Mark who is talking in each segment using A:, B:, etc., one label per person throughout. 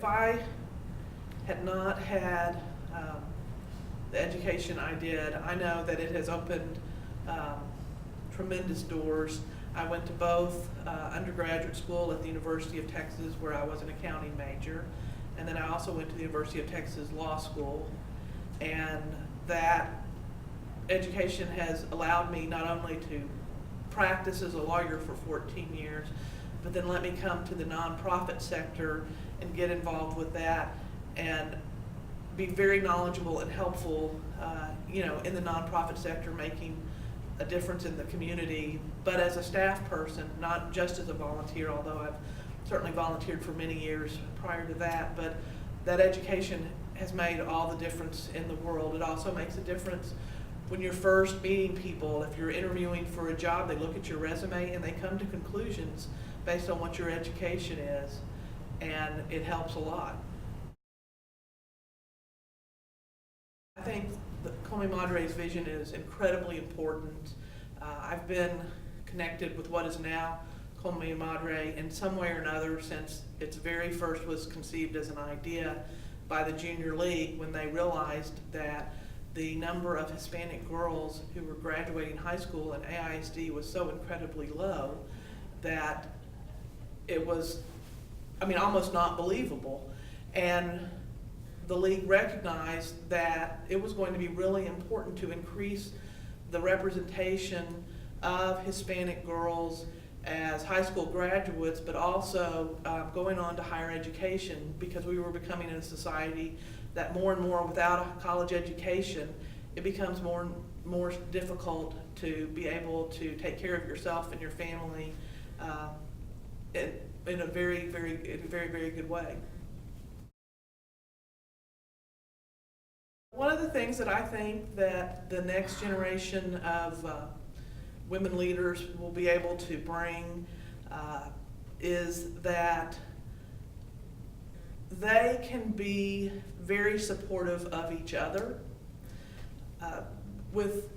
A: If I had not had the education I did, I know that it has opened tremendous doors. I went to both undergraduate school at the University of Texas, where I was an accounting major, and then I also went to the University of Texas Law School. And that education has allowed me not only to practice as a lawyer for 14 years, but then let me come to the nonprofit sector and get involved with that and be very knowledgeable and helpful, in the nonprofit sector, making a difference in the community, but as a staff person, not just as a volunteer, although I've certainly volunteered for many years prior to that. But that education has made all the difference in the world. It also makes a difference when you're first meeting people. If you're interviewing for a job, they look at your resume and they come to conclusions based on what your education is, and it helps a lot. I think that ConMiMADRE's vision is incredibly important. I've been connected with what is now ConMiMADRE in some way or another since its very first was conceived as an idea by the Junior League, when they realized that the number of Hispanic girls who were graduating high school and AISD was so incredibly low that it was, almost not believable. And the league recognized that it was going to be really important to increase the representation of Hispanic girls as high school graduates, but also going on to higher education, because we were becoming in a society that more and more, without a college education, it becomes more and more difficult to be able to take care of yourself and your family in a very, very good way. One of the things that I think that the next generation of women leaders will be able to bring is that they can be very supportive of each other. With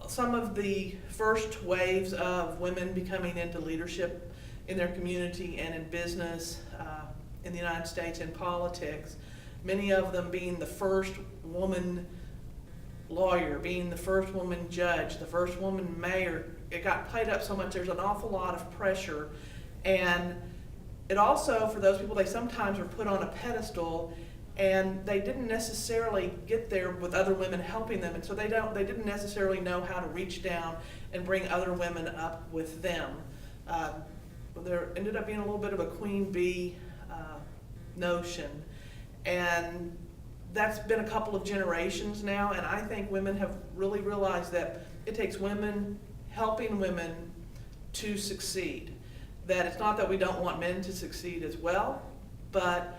A: some of the first waves of women becoming into leadership in their community and in business in the United States and politics, many of them being the first woman lawyer, being the first woman judge, the first woman mayor, it got played up so much. There's an awful lot of pressure. And it also, for those people, they sometimes are put on a pedestal, and they didn't necessarily get there with other women helping them, and so they didn't necessarily know how to reach down and bring other women up with them. There ended up being a little bit of a queen bee notion. And that's been a couple of generations now, and I think women have really realized that it takes women helping women to succeed. That it's not that we don't want men to succeed as well, but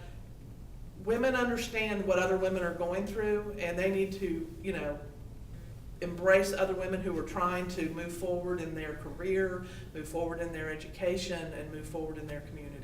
A: women understand what other women are going through, and they need to, embrace other women who are trying to move forward in their career, move forward in their education, and move forward in their community.